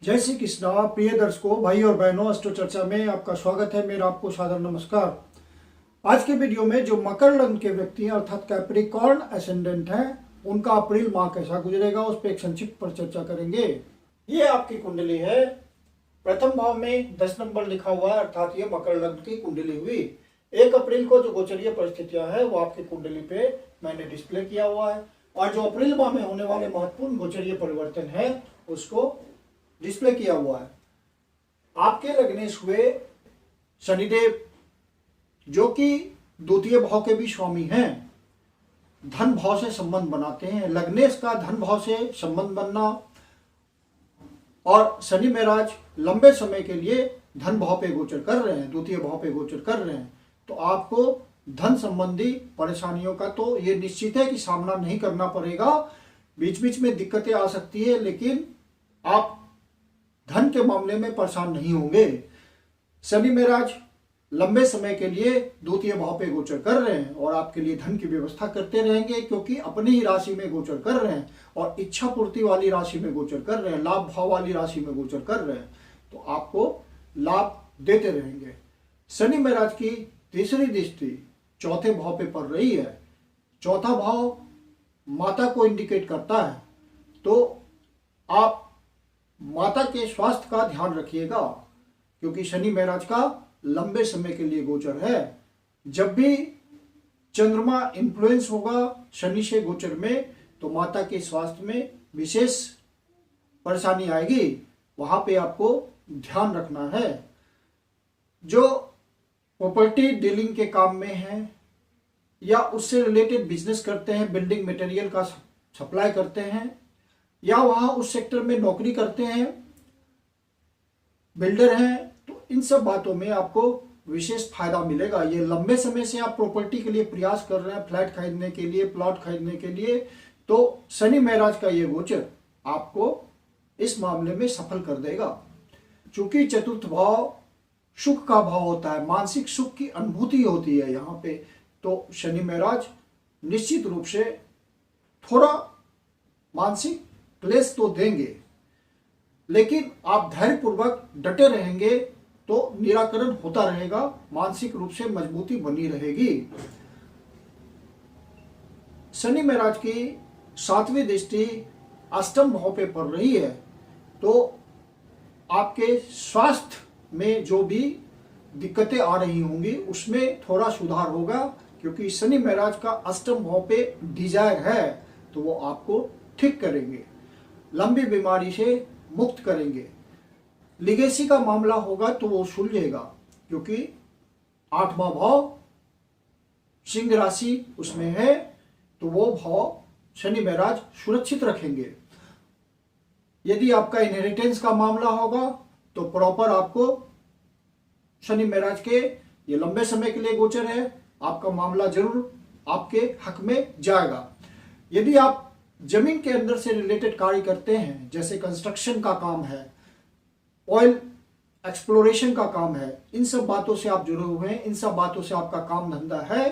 जय श्री कृष्णा। प्रिय दर्शकों, भाई और बहनों, अष्टो चर्चा में आपका स्वागत है। मेरा आपको सादर नमस्कार। आज के वीडियो में जो मकर लग्न के व्यक्ति हैं अर्थात कैप्रिकॉर्न एसेंडेंट हैं, उनका अप्रैल माह कैसा गुजरेगा उस पर एक संक्षिप्त पर चर्चा करेंगे। ये आपकी कुंडली है। प्रथम भाव में 10 नंबर लिखा हुआ है, अर्थात ये मकर लग्न की कुंडली हुई। 1 अप्रैल को जो गोचरीय परिस्थितियां हैं वो आपकी कुंडली पे मैंने डिस्प्ले किया हुआ है, और जो अप्रैल माह में होने वाले महत्वपूर्ण गोचरीय परिवर्तन है उसको डिस्प्ले किया हुआ है। आपके लग्नेश हुए शनिदेव, जो कि द्वितीय भाव के भी स्वामी हैं, धन भाव से संबंध बनाते हैं। लग्नेश का धन भाव से संबंध बनना और शनि महाराज लंबे समय के लिए धन भाव पे गोचर कर रहे हैं, द्वितीय भाव पे गोचर कर रहे हैं, तो आपको धन संबंधी परेशानियों का तो ये निश्चित है कि सामना नहीं करना पड़ेगा। बीच बीच में दिक्कतें आ सकती है, लेकिन आप धन के मामले में परेशान नहीं होंगे। शनि महाराज लंबे समय के लिए द्वितीय भाव पे गोचर कर रहे हैं और आपके लिए धन की व्यवस्था करते रहेंगे, क्योंकि अपनी ही राशि में गोचर कर रहे हैं और इच्छा पूर्ति वाली राशि में गोचर कर रहे हैं, लाभ भाव वाली राशि में गोचर कर रहे हैं, तो आपको लाभ देते रहेंगे। शनि महाराज की तीसरी दृष्टि चौथे भाव पे पड़ रही है। चौथा भाव माता को इंडिकेट करता है, तो आप माता के स्वास्थ्य का ध्यान रखिएगा, क्योंकि शनि महाराज का लंबे समय के लिए गोचर है। जब भी चंद्रमा इन्फ्लुएंस होगा शनि से गोचर में, तो माता के स्वास्थ्य में विशेष परेशानी आएगी, वहां पे आपको ध्यान रखना है। जो प्रॉपर्टी डीलिंग के काम में है या उससे रिलेटेड बिजनेस करते हैं, बिल्डिंग मटेरियल का सप्लाई करते हैं, या वहां उस सेक्टर में नौकरी करते हैं, बिल्डर हैं, तो इन सब बातों में आपको विशेष फायदा मिलेगा। ये लंबे समय से आप प्रॉपर्टी के लिए प्रयास कर रहे हैं, फ्लैट खरीदने के लिए, प्लॉट खरीदने के लिए, तो शनि महाराज का ये गोचर आपको इस मामले में सफल कर देगा। चूंकि चतुर्थ भाव सुख का भाव होता है, मानसिक सुख की अनुभूति होती है यहाँ पे, तो शनि महाराज निश्चित रूप से थोड़ा मानसिक क्लेश तो देंगे, लेकिन आप धैर्यपूर्वक डटे रहेंगे तो निराकरण होता रहेगा, मानसिक रूप से मजबूती बनी रहेगी। शनि महाराज की 7वीं दृष्टि अष्टम भाव पे पड़ रही है, तो आपके स्वास्थ्य में जो भी दिक्कतें आ रही होंगी उसमें थोड़ा सुधार होगा, क्योंकि शनि महाराज का अष्टम भाव पे डिजायर है, तो वो आपको ठीक करेंगे, लंबी बीमारी से मुक्त करेंगे। लिगेसी का मामला होगा तो वो सुलझेगा, क्योंकि 8वां भाव सिंह राशि उसमें है, तो वो भाव शनि महाराज सुरक्षित रखेंगे। यदि आपका इनहेरिटेंस का मामला होगा तो प्रॉपर आपको शनि महाराज के ये लंबे समय के लिए गोचर है, आपका मामला जरूर आपके हक में जाएगा। यदि आप जमीन के अंदर से रिलेटेड कार्य करते हैं, जैसे कंस्ट्रक्शन का काम है, ऑयल एक्सप्लोरेशन का काम है, इन सब बातों से आप जुड़े हुए हैं, इन सब बातों से आपका काम धंधा है,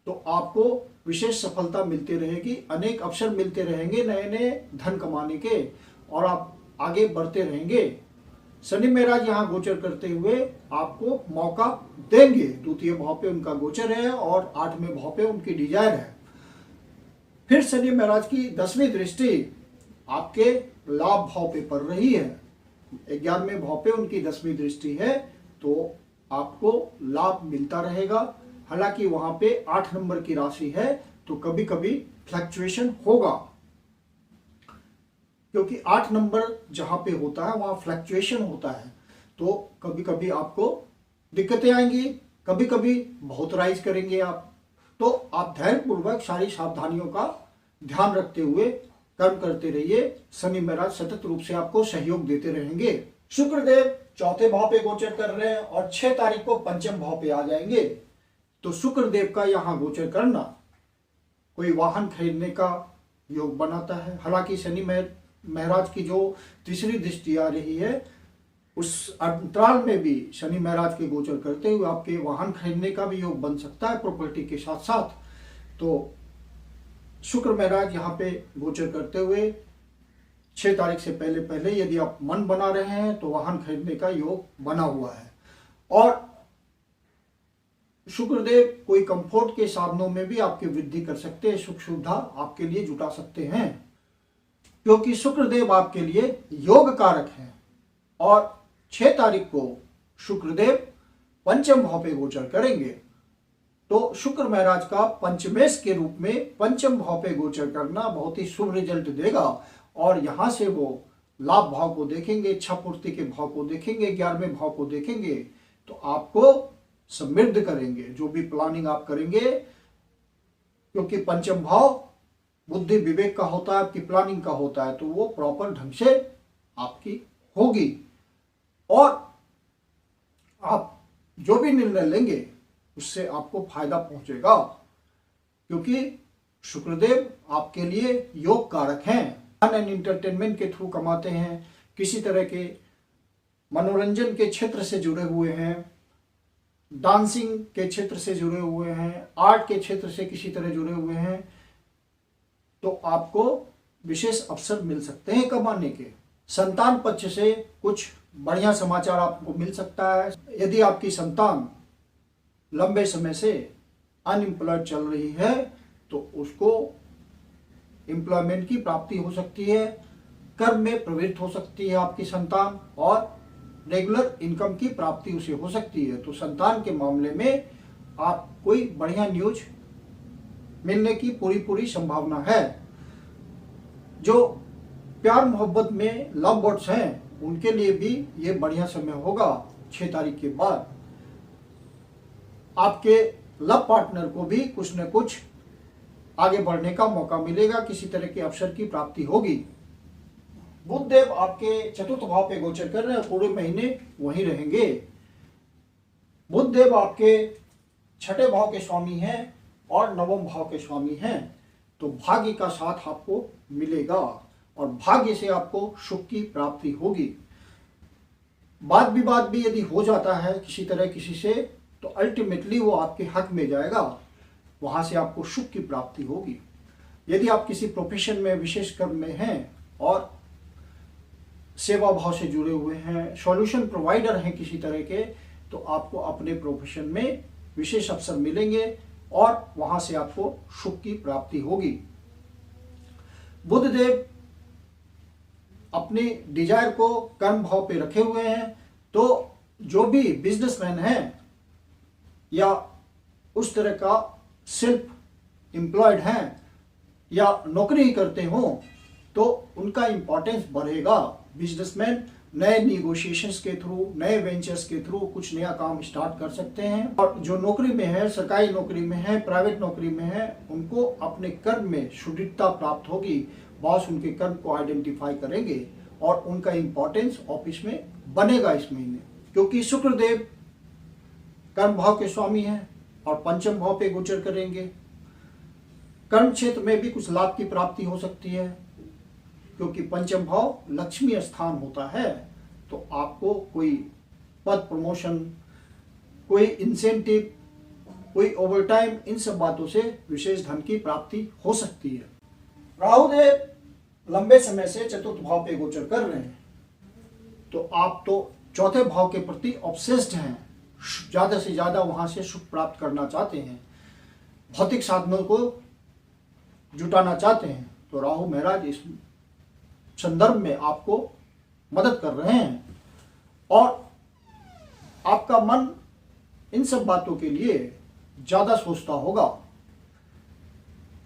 तो आपको विशेष सफलता मिलती रहेगी, अनेक अवसर मिलते रहेंगे नए नए धन कमाने के, और आप आगे बढ़ते रहेंगे। शनि महाराज यहाँ गोचर करते हुए आपको मौका देंगे। द्वितीय भाव पे उनका गोचर है और 8वें भाव पे उनकी डिजायर है। फिर शनि महाराज की 10वीं दृष्टि आपके लाभ भाव पे पड़ रही है। 11वें भाव पे उनकी 10वीं दृष्टि है, तो आपको लाभ मिलता रहेगा। हालांकि वहां पे 8 नंबर की राशि है, तो कभी कभी फ्लक्चुएशन होगा, क्योंकि 8 नंबर जहां पे होता है वहां फ्लक्चुएशन होता है, तो कभी कभी आपको दिक्कतें आएंगी, कभी कभी बहुत राइज करेंगे आप, तो आप धैर्यपूर्वक सारी सावधानियों का ध्यान रखते हुए कर्म करते रहिए। शनि महाराज सतत रूप से आपको सहयोग देते रहेंगे। शुक्रदेव चौथे भाव पे गोचर कर रहे हैं और 6 तारीख को पंचम भाव पे आ जाएंगे, तो शुक्रदेव का यहाँ गोचर करना कोई वाहन खरीदने का योग बनाता है। हालांकि शनि महाराज की जो तीसरी दृष्टि आ रही है, उस अंतराल में भी शनि महाराज के गोचर करते हुए आपके वाहन खरीदने का भी योग बन सकता है प्रॉपर्टी के साथ साथ। तो शुक्र महाराज यहाँ पे गोचर करते हुए 6 तारीख से पहले पहले यदि आप मन बना रहे हैं तो वाहन खरीदने का योग बना हुआ है। और शुक्रदेव कोई कंफर्ट के साधनों में भी आपकी वृद्धि कर सकते हैं, सुख सुविधा आपके लिए जुटा सकते हैं, क्योंकि शुक्रदेव आपके लिए योग कारक हैं। और 6 तारीख को शुक्रदेव पंचम भाव पे गोचर करेंगे, तो शुक्र महाराज का पंचमेश के रूप में पंचम भाव पे गोचर करना बहुत ही शुभ रिजल्ट देगा। और यहां से वो लाभ भाव को देखेंगे, इच्छा पूर्ति के भाव को देखेंगे, 11वें भाव को देखेंगे, तो आपको समृद्ध करेंगे जो भी प्लानिंग आप करेंगे, क्योंकि पंचम भाव बुद्धि विवेक का होता है, आपकी प्लानिंग का होता है, तो वो प्रॉपर ढंग से आपकी होगी। और आप जो भी निर्णय लेंगे उससे आपको फायदा पहुंचेगा, क्योंकि शुक्रदेव आपके लिए योग कारक हैं। फन एंड एंटरटेनमेंट के थ्रू कमाते हैं, किसी तरह के मनोरंजन के क्षेत्र से जुड़े हुए हैं, डांसिंग के क्षेत्र से जुड़े हुए हैं, आर्ट के क्षेत्र से किसी तरह जुड़े हुए हैं, तो आपको विशेष अवसर मिल सकते हैं कमाने के। संतान पक्ष से कुछ बढ़िया समाचार आपको मिल सकता है। यदि आपकी संतान लंबे समय से अनएम्प्लॉयड चल रही है तो उसको एम्प्लॉयमेंट की प्राप्ति हो सकती है, कर्म में प्रवृत्त हो सकती है आपकी संतान, और रेगुलर इनकम की प्राप्ति उसे हो सकती है। तो संतान के मामले में आप कोई बढ़िया न्यूज मिलने की पूरी संभावना है। जो प्यार मोहब्बत में लव बर्ड्स हैं उनके लिए भी ये बढ़िया समय होगा। 6 तारीख के बाद आपके लव पार्टनर को भी कुछ न कुछ आगे बढ़ने का मौका मिलेगा, किसी तरह के अवसर की प्राप्ति होगी। बुध देव आपके चतुर्थ भाव पे गोचर कर रहे हैं, पूरे महीने वहीं रहेंगे। बुध देव आपके 6ठे भाव के स्वामी हैं और 9वें भाव के स्वामी हैं, तो भाग्य का साथ आपको मिलेगा और भाग्य से आपको सुख की प्राप्ति होगी। वाद विवाद भी यदि हो जाता है किसी तरह किसी से, तो अल्टीमेटली वो आपके हक में जाएगा, वहां से आपको सुख की प्राप्ति होगी। यदि आप किसी प्रोफेशन में विशेष कर्म में हैं और सेवा भाव से जुड़े हुए हैं, सॉल्यूशन प्रोवाइडर हैं किसी तरह के, तो आपको अपने प्रोफेशन में विशेष अवसर मिलेंगे और वहां से आपको सुख की प्राप्ति होगी। बुध देव अपनी डिजायर को कर्म भाव पे रखे हुए हैं, तो जो भी बिजनेसमैन हैं या उस तरह का सेल्फ एम्प्लॉयड हैं या नौकरी ही करते हो, तो उनका इंपॉर्टेंस बढ़ेगा। बिजनेसमैन नए निगोशिएशंस के थ्रू, नए वेंचर्स के थ्रू कुछ नया काम स्टार्ट कर सकते हैं। और जो नौकरी में है, सरकारी नौकरी में है, प्राइवेट नौकरी में है, उनको अपने कर्म में शुद्धता प्राप्त होगी। बॉस उनके कर्म को आइडेंटिफाई करेंगे और उनका इंपॉर्टेंस ऑफिस में बनेगा इस महीने, क्योंकि शुक्रदेव कर्म भाव के स्वामी हैं और पंचम भाव पे गोचर करेंगे। कर्म क्षेत्र में भी कुछ लाभ की प्राप्ति हो सकती है, क्योंकि पंचम भाव लक्ष्मी स्थान होता है, तो आपको कोई पद प्रमोशन, कोई इंसेंटिव, कोई ओवरटाइम, इन सब बातों से विशेष धन की प्राप्ति हो सकती है। राहु देव लंबे समय से चतुर्थ भाव पे गोचर कर रहे हैं, तो आप तो चौथे भाव के प्रति ऑब्सेस्ड हैं, ज्यादा से ज्यादा वहां से सुख प्राप्त करना चाहते हैं, भौतिक साधनों को जुटाना चाहते हैं। तो राहु महाराज इस संदर्भ में आपको मदद कर रहे हैं और आपका मन इन सब बातों के लिए ज्यादा सोचता होगा।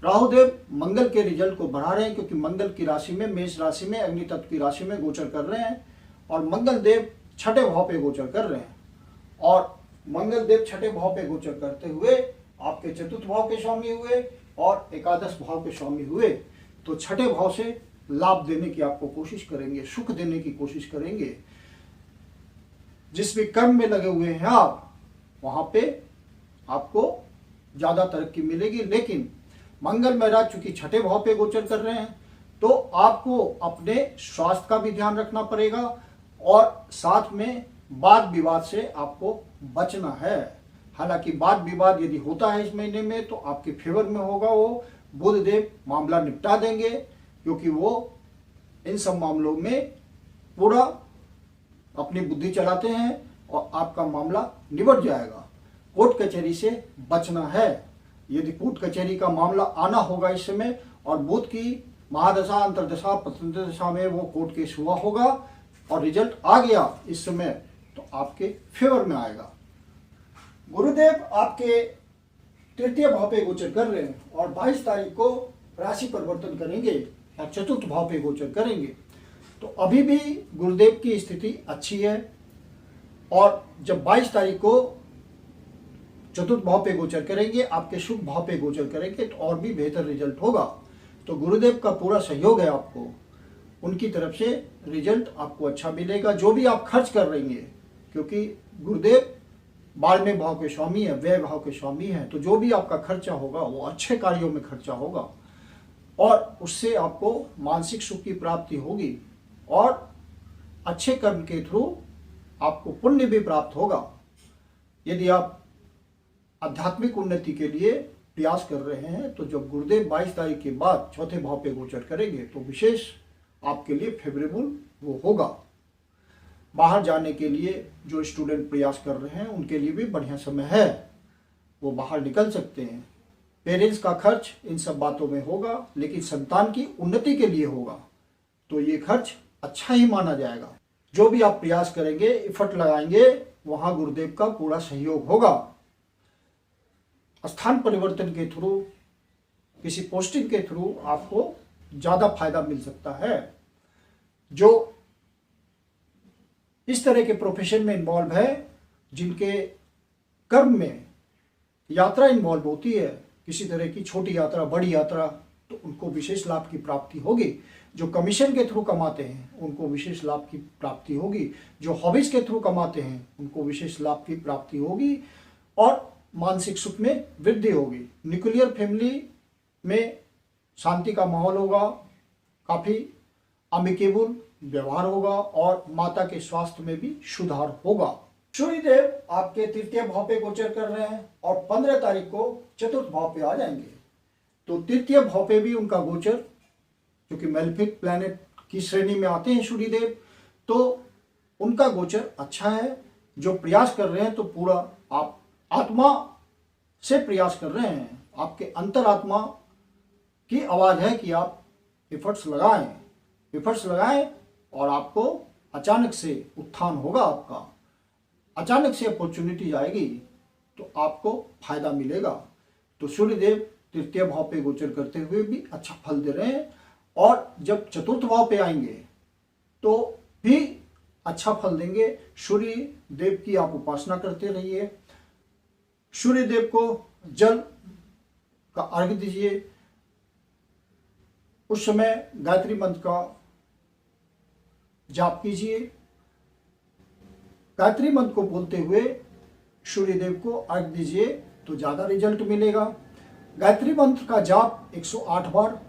राहुदेव मंगल के रिजल्ट को बढ़ा रहे हैं, क्योंकि मंगल की राशि में, मेष राशि में, अग्नि तत्व की राशि में गोचर कर रहे हैं और मंगल देव 6ठे भाव पे गोचर कर रहे हैं। और मंगल देव 6ठे भाव पे गोचर करते हुए आपके चतुर्थ भाव के स्वामी हुए और एकादश भाव के स्वामी हुए, तो 6ठे भाव से लाभ देने की आपको कोशिश करेंगे, सुख देने की कोशिश करेंगे। जिस भी कर्म में लगे हुए हैं आप, वहां पे आपको ज्यादा तरक्की मिलेगी। लेकिन मंगल महाराज चूंकि 6ठे भाव पे गोचर कर रहे हैं, तो आपको अपने स्वास्थ्य का भी ध्यान रखना पड़ेगा और साथ में वाद विवाद से आपको बचना है। हालांकि वाद विवाद यदि होता है इस महीने में तो आपके फेवर में होगा, वो बुध देव मामला निपटा देंगे, क्योंकि वो इन सब मामलों में पूरा अपनी बुद्धि चलाते हैं और आपका मामला निबट जाएगा। कोर्ट कचहरी से बचना है। यदि कोर्ट कचहरी का मामला आना होगा इस समय और बुध की महादशा, अंतरदशा, प्रत्यंतर दशा में वो कोर्ट केस हुआ होगा और रिजल्ट आ गया इस समय, तो आपके फेवर में आएगा। गुरुदेव आपके तृतीय भाव पे गोचर कर रहे हैं और 22 तारीख को राशि परिवर्तन करेंगे या चतुर्थ भाव पे गोचर करेंगे। तो अभी भी गुरुदेव की स्थिति अच्छी है और जब 22 तारीख को चतुर्थ भाव पे गोचर करेंगे, आपके शुभ भाव पे गोचर करेंगे, तो और भी बेहतर रिजल्ट होगा। तो गुरुदेव का पूरा सहयोग है आपको, उनकी तरफ से रिजल्ट आपको अच्छा मिलेगा। जो भी आप खर्च कर रही हैं, क्योंकि गुरुदेव 12वें भाव के स्वामी है, व्यय भाव के स्वामी है, तो जो भी आपका खर्चा होगा वो अच्छे कार्यों में खर्चा होगा और उससे आपको मानसिक सुख की प्राप्ति होगी और अच्छे कर्म के थ्रू आपको पुण्य भी प्राप्त होगा। यदि आप आध्यात्मिक उन्नति के लिए प्रयास कर रहे हैं तो जब गुरुदेव 22 तारीख के बाद चौथे भाव पे गोचर करेंगे तो विशेष आपके लिए फेवरेबल वो होगा। बाहर जाने के लिए जो स्टूडेंट प्रयास कर रहे हैं उनके लिए भी बढ़िया समय है, वो बाहर निकल सकते हैं। पेरेंट्स का खर्च इन सब बातों में होगा, लेकिन संतान की उन्नति के लिए होगा, तो ये खर्च अच्छा ही माना जाएगा। जो भी आप प्रयास करेंगे, एफर्ट लगाएंगे, वहां गुरुदेव का पूरा सहयोग होगा। स्थान परिवर्तन के थ्रू, किसी पोस्टिंग के थ्रू आपको ज्यादा फायदा मिल सकता है। जो इस तरह के प्रोफेशन में इन्वॉल्व है, जिनके कर्म में यात्रा इन्वॉल्व होती है, किसी तरह की छोटी यात्रा, बड़ी यात्रा, तो उनको विशेष लाभ की प्राप्ति होगी। जो कमीशन के थ्रू कमाते हैं उनको विशेष लाभ की प्राप्ति होगी। जो हॉबीज के थ्रू कमाते हैं उनको विशेष लाभ की प्राप्ति होगी और मानसिक सुख में वृद्धि होगी। न्यूक्लियर फैमिली में शांति का माहौल होगा, काफी अमिकेबल व्यवहार होगा और माता के स्वास्थ्य में भी सुधार होगा। सूर्यदेव आपके तृतीय भाव पे गोचर कर रहे हैं और 15 तारीख को चतुर्थ भाव पे आ जाएंगे। तो तृतीय भाव पे भी उनका गोचर, क्योंकि मैलेफिक प्लैनेट की श्रेणी में आते हैं सूर्यदेव, तो उनका गोचर अच्छा है। जो प्रयास कर रहे हैं तो पूरा आप आत्मा से प्रयास कर रहे हैं। आपके अंतरात्मा की आवाज है कि आप एफर्ट्स लगाएं और आपको अचानक से उत्थान होगा। आपका अचानक से अपॉर्चुनिटी आएगी तो आपको फायदा मिलेगा। तो सूर्यदेव तृतीय भाव पे गोचर करते हुए भी अच्छा फल दे रहे हैं और जब चतुर्थ भाव पे आएंगे तो भी अच्छा फल देंगे। सूर्य देव की आप उपासना करते रहिए। सूर्य देव को जल का अर्घ्य दीजिए। उस समय गायत्री मंत्र का जाप कीजिए। गायत्री मंत्र को बोलते हुए सूर्य देव को अर्घ्य दीजिए तो ज्यादा रिजल्ट मिलेगा। गायत्री मंत्र का जाप 108 बार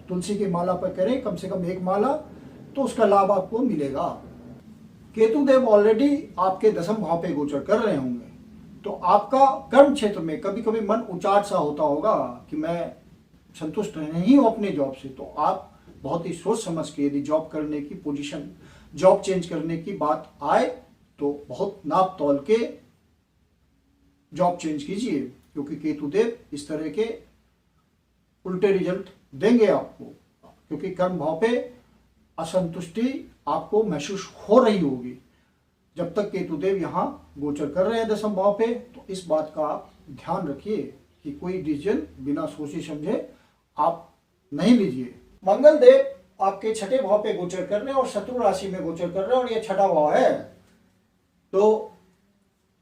तुलसी की माला पर करें, कम से कम एक माला, तो उसका लाभ आपको मिलेगा। केतु देव ऑलरेडी आपके 10वें भाव पे गोचर कर रहे होंगे, तो आपका कर्म क्षेत्र में कभी कभी मन उचाट सा होता होगा कि मैं संतुष्ट नहीं हूं अपने जॉब से। तो आप बहुत ही सोच समझ के, यदि जॉब करने की पोजीशन, जॉब चेंज करने की बात आए तो बहुत नाप तौल के जॉब चेंज कीजिए, क्योंकि केतु देव इस तरह के उल्टे रिजल्ट देंगे आपको। क्योंकि कर्म भाव पे असंतुष्टि आपको महसूस हो रही होगी जब तक केतु देव यहाँ गोचर कर रहे हैं 10वें भाव पे। तो इस बात का आप ध्यान रखिए कि कोई डिसीजन बिना सोचे समझे आप नहीं लीजिए। मंगल देव आपके 6ठे भाव पे गोचर कर रहे हैं और शत्रु राशि में गोचर कर रहे हैं और ये 6ठा भाव है। तो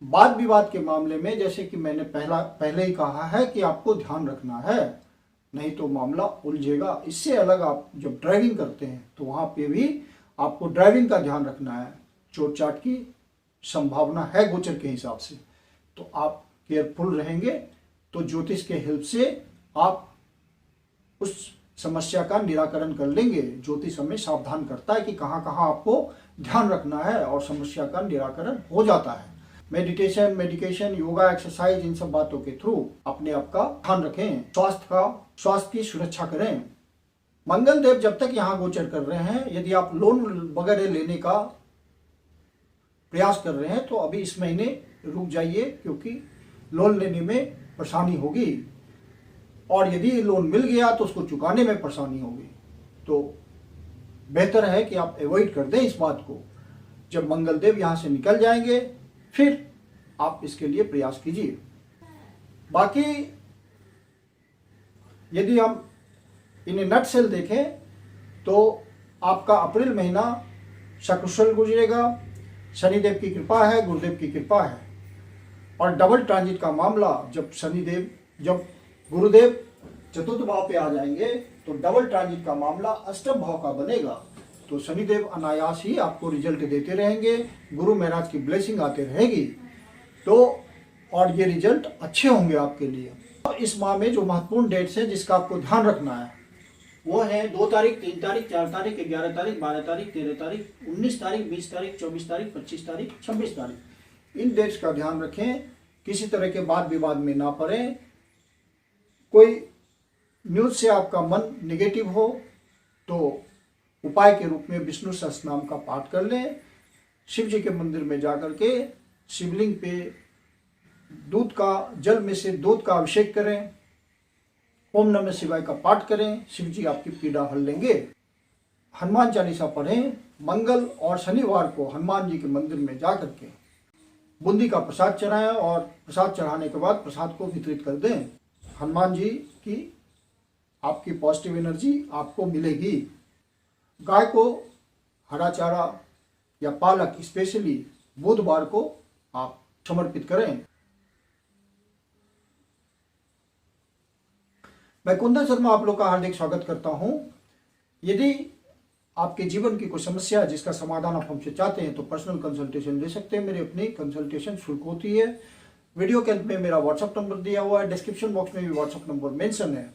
वाद विवाद के मामले में, जैसे कि मैंने पहले ही कहा है कि आपको ध्यान रखना है, नहीं तो मामला उलझेगा। इससे अलग आप जब ड्राइविंग करते हैं तो वहां पे भी आपको ड्राइविंग का ध्यान रखना है। चोट चाट की संभावना है गोचर के हिसाब से, तो आप केयरफुल रहेंगे तो ज्योतिष के हेल्प से आप उस समस्या का निराकरण कर लेंगे। ज्योतिष हमें सावधान करता है कि कहाँ कहाँ आपको ध्यान रखना है और समस्या का निराकरण हो जाता है। मेडिटेशन, मेडिकेशन, योगा, एक्सरसाइज, इन सब बातों के थ्रू अपने आप का ध्यान रखें। स्वास्थ्य की सुरक्षा करें। मंगल देव जब तक यहाँ गोचर कर रहे हैं, यदि आप लोन वगैरह लेने का प्रयास कर रहे हैं तो अभी इस महीने रुक जाइए, क्योंकि लोन लेने में परेशानी होगी, और यदि लोन मिल गया तो उसको चुकाने में परेशानी होगी। तो बेहतर है कि आप अवॉइड कर दें इस बात को। जब मंगल देव यहाँ से निकल जाएंगे फिर आप इसके लिए प्रयास कीजिए। बाकी यदि हम इन्हें नटसेल देखें तो आपका अप्रैल महीना सकुशल गुजरेगा। शनिदेव की कृपा है, गुरुदेव की कृपा है, और डबल ट्रांजिट का मामला, जब गुरुदेव चतुर्थ भाव पे आ जाएंगे तो डबल ट्रांजिट का मामला अष्टम भाव का बनेगा। तो शनिदेव अनायास ही आपको रिजल्ट देते रहेंगे, गुरु महाराज की ब्लेसिंग आते रहेगी, तो और ये रिजल्ट अच्छे होंगे आपके लिए। इस माह में जो महत्वपूर्ण डेट्स है जिसका आपको ध्यान रखना है वो है 2 तारीख, 3 तारीख, 4 तारीख, 11 तारीख, 12 तारीख, 13 तारीख, 19 तारीख, 20 तारीख, 24 तारीख, 25 तारीख, 26 तारीख। इन डेट्स का ध्यान रखें, किसी तरह के वाद विवाद में ना पड़े। कोई न्यूज से आपका मन निगेटिव हो तो उपाय के रूप में विष्णु सहस्त्रनाम का पाठ कर लें। शिव जी के मंदिर में जाकर के शिवलिंग पे जल में से दूध का अभिषेक करें, ओम नमः शिवाय का पाठ करें, शिव जी आपकी पीड़ा हल लेंगे। हनुमान चालीसा पढ़ें। मंगल और शनिवार को हनुमान जी के मंदिर में जाकर के बूंदी का प्रसाद चढ़ाएं, और प्रसाद चढ़ाने के बाद प्रसाद को वितरित कर दें। हनुमान जी की आपकी पॉजिटिव एनर्जी आपको मिलेगी। गाय को हरा चारा या पालक स्पेशली बुधवार को आप समर्पित करें। मैं कुंदन शर्मा आप लोग का हार्दिक स्वागत करता हूं। यदि आपके जीवन की कोई समस्या है जिसका समाधान आप हमसे चाहते हैं तो पर्सनल कंसल्टेशन ले सकते हैं। मेरी अपनी कंसल्टेशन शुल्क होती है। वीडियो के अंत में मेरा व्हाट्सएप नंबर दिया हुआ है, डिस्क्रिप्शन बॉक्स में भी व्हाट्सएप नंबर मेंशन है।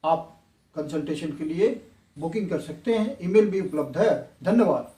आप कंसल्टेशन के लिए बुकिंग कर सकते हैं, ईमेल भी उपलब्ध है। धन्यवाद।